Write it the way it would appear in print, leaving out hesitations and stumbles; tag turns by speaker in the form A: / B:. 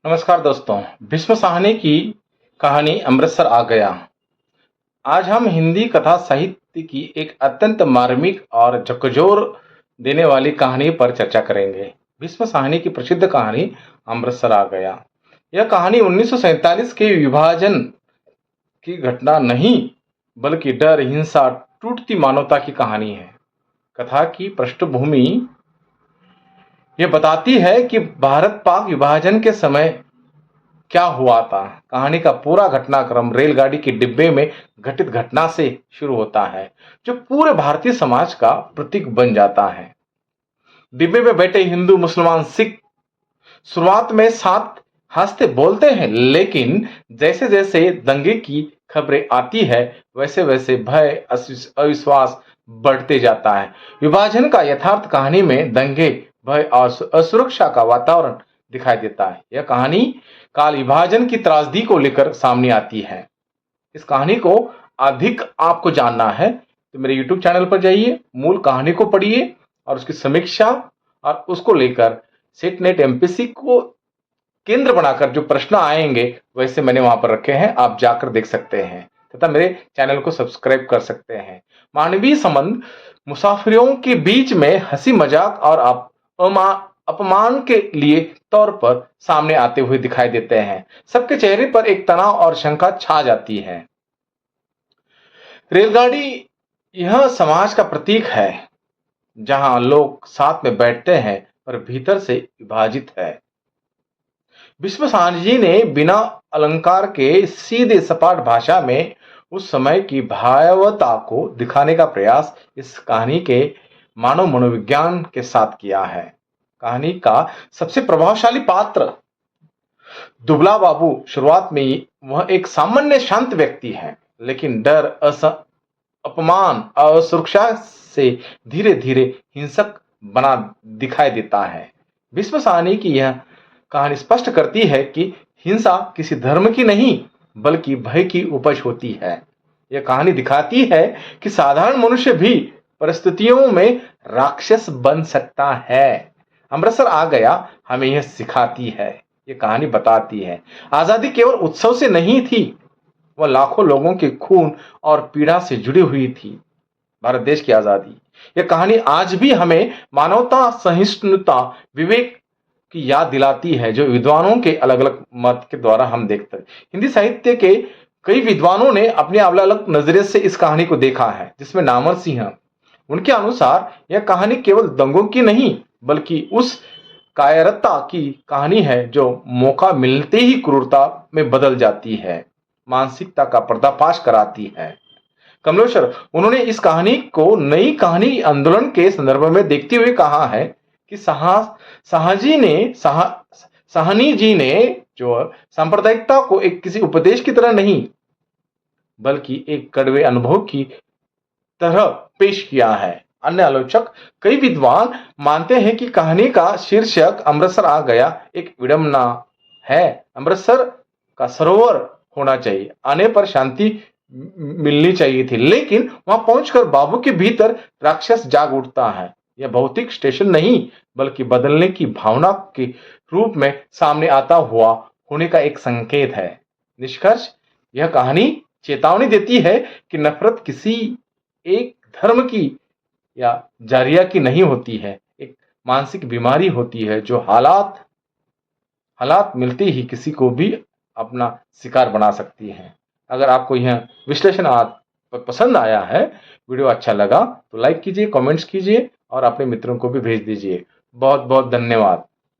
A: नमस्कार दोस्तों। भीष्म साहनी की कहानी अमृतसर आ गया। आज हम हिंदी कथा साहित्य की एक अत्यंत मार्मिक और झकझोर देने वाली कहानी पर चर्चा करेंगे। भीष्म साहनी की प्रसिद्ध कहानी अमृतसर आ गया। यह कहानी 1947 के विभाजन की घटना नहीं बल्कि डर, हिंसा, टूटती मानवता की कहानी है। कथा की पृष्ठभूमि यह बताती है कि भारत पाक विभाजन के समय क्या हुआ था। कहानी का पूरा घटनाक्रम रेलगाड़ी के डिब्बे में घटित घटना से शुरू होता है, जो पूरे भारतीय समाज का प्रतीक बन जाता है। डिब्बे में बैठे हिंदू, मुसलमान, सिख शुरुआत में साथ हंसते बोलते हैं, लेकिन जैसे जैसे दंगे की खबरें आती है, वैसे वैसे भय, अविश्वास बढ़ते जाता है। विभाजन का यथार्थ कहानी में दंगे, भय और असुरक्षा का वातावरण दिखाई देता है। यह कहानी काल विभाजन की त्रासदी को लेकर सामने आती है। इस कहानी को अधिक आपको जानना है तो मेरे YouTube चैनल पर जाइए, मूल कहानी को पढ़िए और उसकी समीक्षा और उसको लेकर सेट नेट एमपीसी को केंद्र बनाकर जो प्रश्न आएंगे वैसे मैंने वहां पर रखे हैं, आप जाकर देख सकते हैं तथा मेरे चैनल को सब्सक्राइब कर सकते हैं। मानवीय संबंध मुसाफिरों के बीच में हंसी मजाक और अपमान के लिए तौर पर सामने आते हुए दिखाई देते हैं। सबके चेहरे पर एक तनाव और शंका छा जाती है। रेलगाड़ी यह समाज का प्रतीक है, जहां लोग साथ में बैठते हैं पर भीतर से विभाजित है। भीष्म साहनी जी ने बिना अलंकार के सीधे सपाट भाषा में उस समय की भयावहता को दिखाने का प्रयास इस कहानी के मानव मनोविज्ञान के साथ किया है। कहानी का सबसे प्रभावशाली पात्र दुबला बाबू। शुरुआत में वह एक सामान्य शांत व्यक्ति है, लेकिन डर, अपमान और सुरक्षा से धीरे धीरे हिंसक बना दिखाई देता है। भीष्म साहनी की यह कहानी स्पष्ट करती है कि हिंसा किसी धर्म की नहीं बल्कि भय की उपज होती है। यह कहानी दिखाती है कि साधारण मनुष्य भी परिस्थितियों में राक्षस बन सकता है। अमृतसर आ गया हमें यह सिखाती है, यह कहानी बताती है। आजादी केवल उत्सव से नहीं थी, वह लाखों लोगों के खून और पीड़ा से जुड़ी हुई थी। भारत देश की आजादी, यह कहानी आज भी हमें मानवता, सहिष्णुता, विवेक की याद दिलाती है, जो विद्वानों के अलग अलग मत के द्वारा हम देखते हैं। हिंदी साहित्य के कई विद्वानों ने अपने अलग अलग नजरिए से इस कहानी को देखा है, जिसमें नामर सिंह। उनके अनुसार यह कहानी केवल दंगों की नहीं बल्कि उस कायरता की कहानी है जो मौका मिलते ही क्रूरता में बदल जाती है, मानसिकता का पर्दाफाश कराती है। कमलेश्वर उन्होंने इस कहानी को नई कहानी आंदोलन के संदर्भ में देखते हुए कहा है कि साहनी जी ने जो सांप्रदायिकता को एक किसी उपदेश की तरह नहीं बल्कि एक कड़वे अनुभव की तरह पेश किया है। अन्य आलोचक, कई विद्वान मानते हैं कि कहानी का शीर्षक अमृतसर आ गया एक विडंबना है। अमृतसर का सरोवर होना चाहिए, आने पर शांति मिलनी चाहिए थी, लेकिन वहां पहुंचकर बाबू के भीतर राक्षस जाग उठता है। यह भौतिक स्टेशन नहीं बल्कि बदलने की भावना के रूप में सामने आता हुआ होने का एक संकेत है। निष्कर्ष, यह कहानी चेतावनी देती है कि नफरत किसी एक धर्म की या जारिया की नहीं होती है, एक मानसिक बीमारी होती है जो हालात मिलते ही किसी को भी अपना शिकार बना सकती है। अगर आपको यह विश्लेषण पसंद आया है, वीडियो अच्छा लगा तो लाइक कीजिए, कमेंट्स कीजिए और अपने मित्रों को भी भेज दीजिए। बहुत बहुत धन्यवाद।